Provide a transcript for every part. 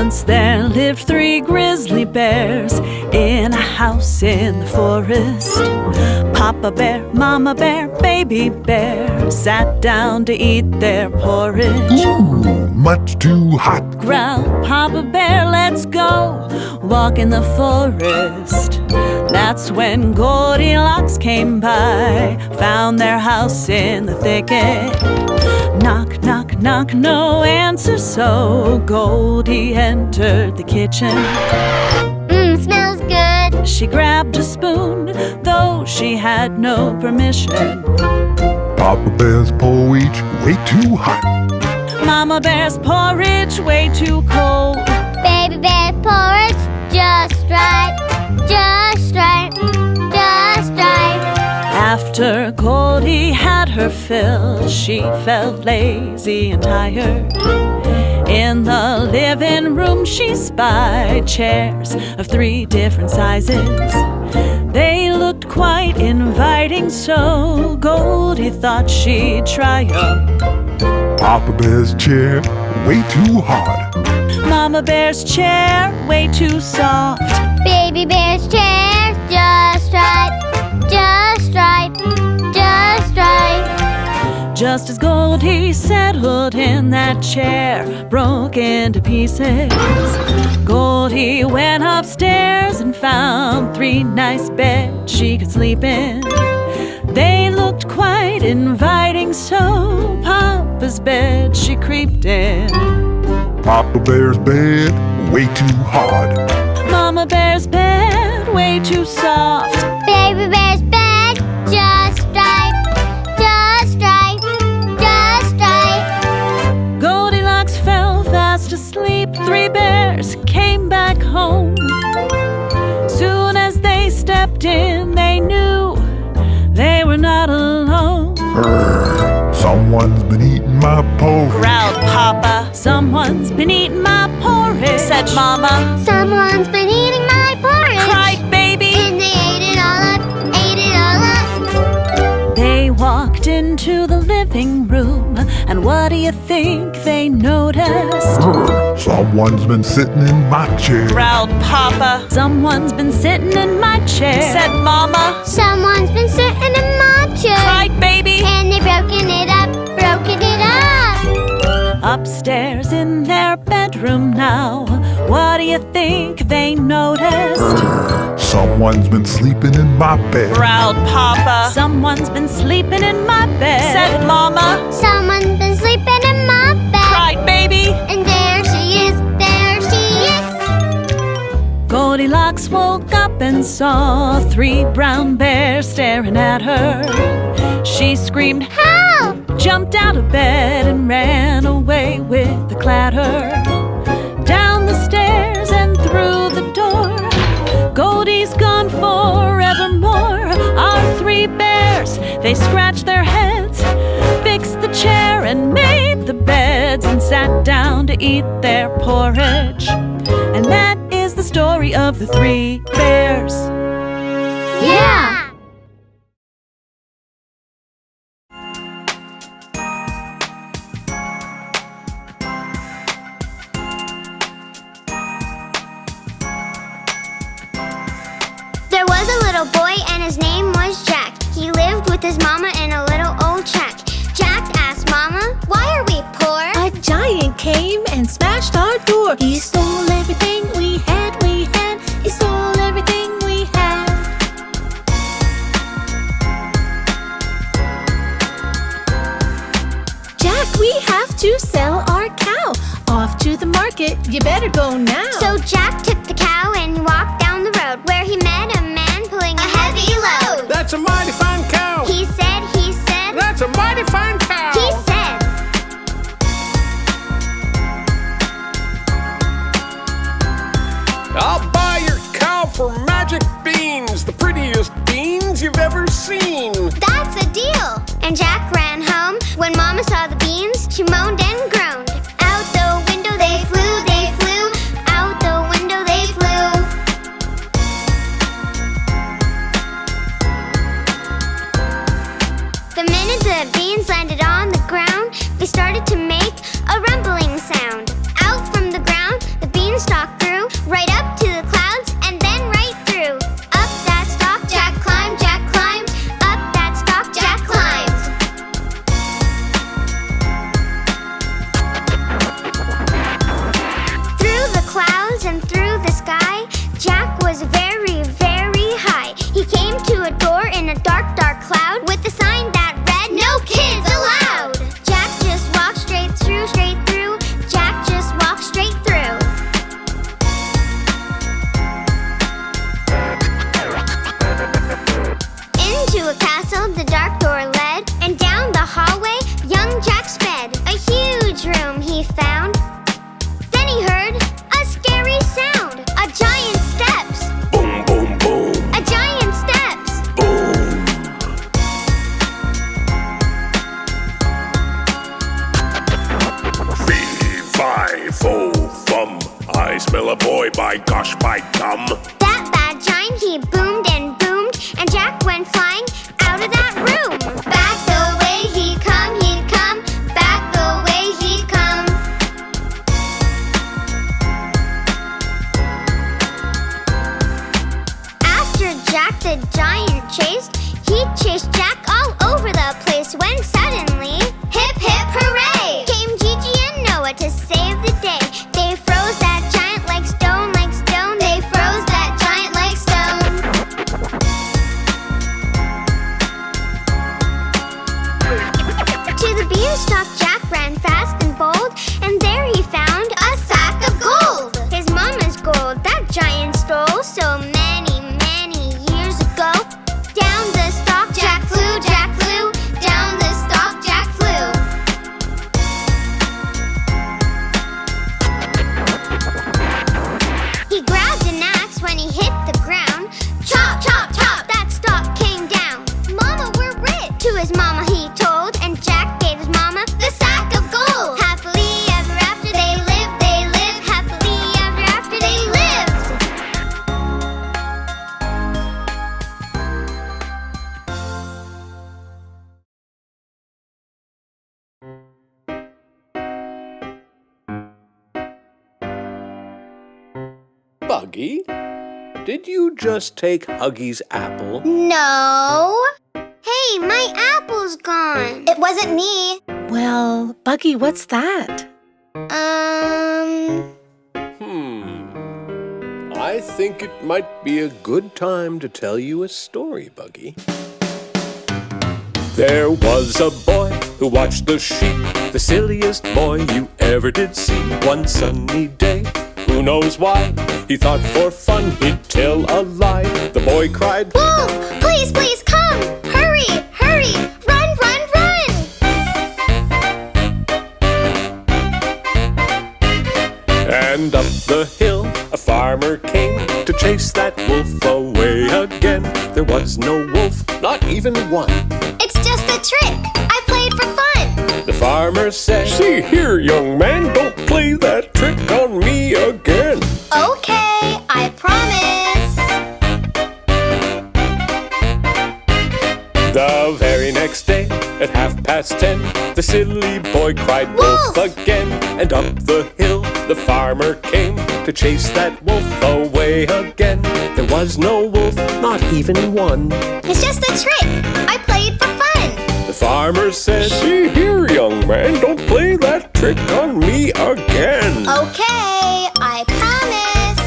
Once there lived 3 grizzly bears in a house in the forest. Papa bear, mama bear, baby bear sat down to eat their porridge. Ooh, much too hot. Growled Papa bear, let's go walk in the forest. That's when Goldilocks came by, found their house in the thicket. Knock, knock, knock, no answer, so Goldie entered the kitchen. Smells good. She grabbed a spoon, though she had no permission. Papa bear's porridge way too hot. Mama bear's porridge way too cold. Baby bear's porridge just right, just right, just right. After Goldie had her fill, she felt lazy and tired. In the living room she spied chairs of 3 different sizes. They looked quite inviting, so Goldie thought she'd try 'em. Papa bear's chair way too hard. Mama bear's chair way too soft. Baby bear's chair just right, just right, just right. Just as Goldie settled in that chair, broke into pieces. Goldie went upstairs and found 3 nice beds she could sleep in. They looked quite inviting, so Papa's bed she creeped in. Papa bear's bed way too hard. Mama bear's bed way too soft. Baby bear's bed just right, just right, just right. Goldilocks fell fast asleep. 3 bears came back home. Soon as they stepped in, they knew they were not alone. Someone's been eating my porridge. Growled Papa. Someone's been eating my porridge, said Mama. Someone's been eating my porridge. Cried Baby. And they ate it all up, ate it all up. They walked into the living room, and what do you think they noticed? Someone's been sitting in my chair. Growled Papa. Someone's been sitting in my chair, said Mama. Someone's been sitting in my chair. Cried Baby. And they broken it up, broken it up. Upstairs in their bedroom now, what do you think they noticed? Someone's been sleeping in my bed. Growled Papa. Someone's been sleeping in my bed, said Mama. Someone's been sleeping in my bed. Cried Baby. And there she is, there she is. Goldilocks woke up and saw 3 brown bears staring at her. She screamed, Help! jumped out of bed and ran away with the clatter. Down the stairs and through the door. Goldie's gone forevermore. Our 3 bears, they scratched their heads, fixed the chair and made the beds, and sat down to eat their porridge. And that is the story of the 3 bears. Yeah! There was a little boy and his name was Jack. He lived with his mama in a little old shack. Jack asked Mama, why are we poor? A giant came and smashed our door. He stole everything we had, we had. He stole everything we had. Jack, we have to sell our cow. Off to the market, you better go now. So Jack took the cow and walked down the road, where he met a man pulling a heavy load. That's a mighty fine cow. He said, That's a mighty fine cow. he said. I'll buy your cow for magic beans, the prettiest beans you've ever seen. That's a deal! And Jack ran home. When Mama saw the beans, she moaned and groaned. Out the window they flew, they flew. Out the window they flew. The minute the beans landed on the ground, they started to make a rumbling sound. Out from the ground, the beans right up to the clouds and then right through. Up that stalk, Jack climbed, Jack climbed. Up that stalk, Jack climbed. Through the clouds and through the sky, Jack was very, very high. He came to a door in a dark, dark cloud with a sign that read, "No kids allowed." Jack just walked straight through, straight through. Jack just walked straight through. Into a castle the dark door led, and down the hallway young Jack sped. A huge room he found. Then he heard a scary sound. A giant steps. Boom, boom, boom, A giant steps. boom. Fee, fi, fo, fum. I smell a boy, by gosh, by gum. That bad giant, he boomed and boomed, and Jack went flying out of that room. Back the way he'd come, back the way he'd come. After Jack the giant chased, he chased Jack all over the place when suddenly, hip hip hooray! Came Gigi and Noah to save the day. They froze that giant like stone, like stone. They froze that giant like stone. To the beanstalk Jack ran fast and bold, and there he found a sack of gold. His mama's gold that giant stole so many, many years ago. Down the stalk Jack flew, Jack flew. Down the stalk Jack flew. He grabbed an axe when he hit the ground. Chop, chop, chop, that stalk came down. Mama, we're rich, to his mama he told, and Jack gave his mama the sack of gold. Happily ever after they lived, happily ever after they lived. Buggy, did you just take Huggy's apple? No. Hey, my apple's gone. It wasn't me. Well, Buggy, what's that? I think it might be a good time to tell you a story, Buggy. There was a boy who watched the sheep, the silliest boy you ever did see. One sunny day, who knows why, he thought for fun he'd tell a lie. The boy cried, Wolf, please, please come. Hurry, hurry, run, run, run. and up the hill a farmer came to chase that wolf away again. There was no wolf, not even one. It's just a trick I played for fun. The farmer said, "See here, young man, don't play that trick on me again." Okay, I promise. The very next day, at 10:30, the silly boy cried wolf again. And up the hill the farmer came to chase that wolf away again. There was no wolf, not even one. It's just a trick I played for fun. The farmer said, "See here, young man, don't play that trick on me again." Okay, I promise.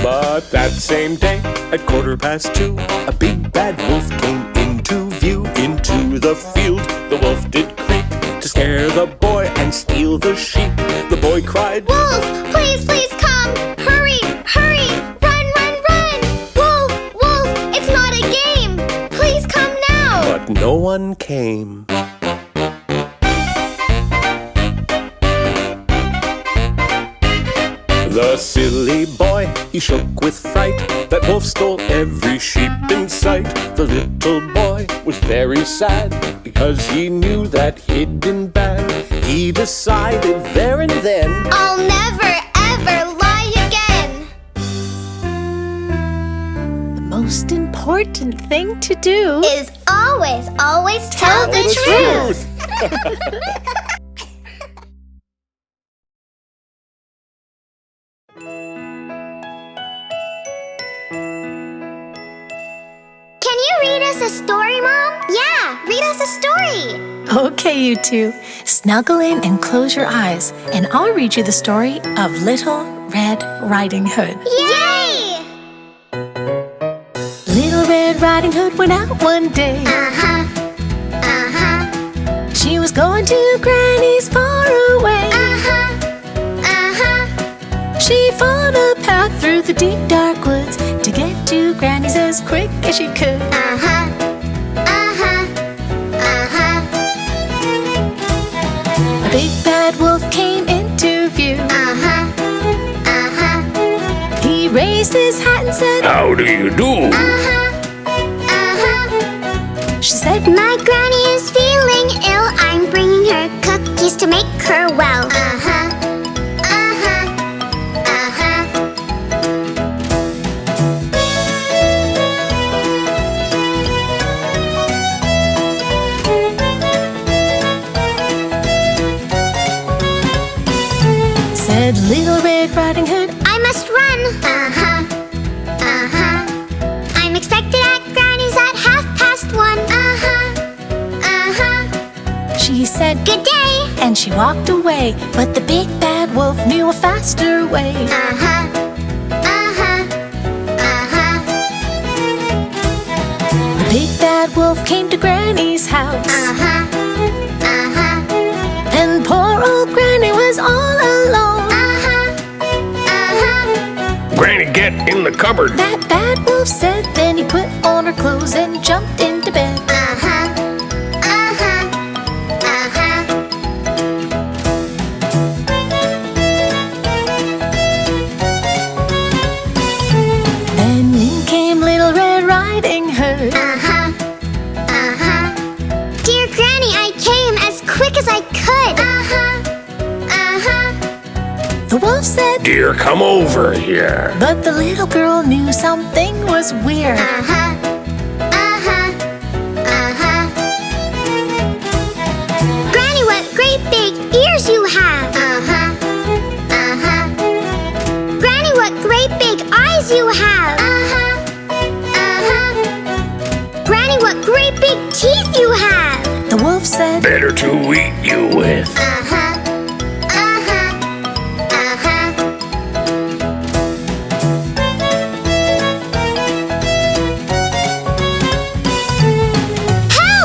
But that same day, at 2:15, a big bad wolf came into view. Into the field the wolf did creep to scare the boy and steal the sheep. The boy cried, Wolf, please, please come. Hurry, hurry, run, run, run. Wolf, wolf, it's not a game. Please come now. but no one came. The silly boy, he shook with fright. That wolf stole every sheep in sight. The little boy was very sad because he knew that he'd been bad. He decided there and then, I'll never, ever lie again. The most important thing to do Is always, always tell the truth. read us a story, Mom? Yeah, read us a story. Okay, you two. Snuggle in and close your eyes, and I'll read you the story of Little Red Riding Hood. Yay! Little Red Riding Hood went out one day. She was going to Granny's far away. She followed a path through the deep dark woods to get to Granny's as quick as she could. A big bad wolf came into view. He raised his hat and said, How do you do? She said, My granny is feeling ill. I'm bringing her cookies to make her well. Said Little Red Riding Hood, I must run. I'm expected at Granny's at 1:30. she said, Good day. and she walked away. But the big bad wolf knew a faster way. The big bad wolf came to Granny's house. And poor old Granny was all alone. Granny, get in the cupboard. That bad wolf said, then he put on her clothes and jumped into bed. Then in came Little Red Riding Hood. Dear Granny, I came as quick as I could. The wolf said, Dear, come over here. but the little girl knew something was weird. Granny, what great big ears you have. Granny, what great big eyes you have. Granny, what great big teeth you have. The wolf said, Better to eat you with.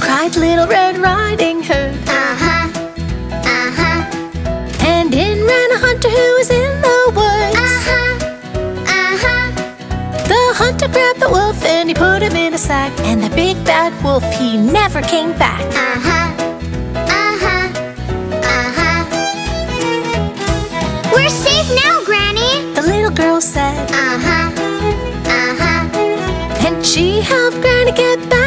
cried Little Red Riding Hood. And in ran a hunter who was in the woods. The hunter grabbed the wolf and he put him in a sack. And the big bad wolf, he never came back. We're safe now, Granny. The little girl said, and she helped Granny get back.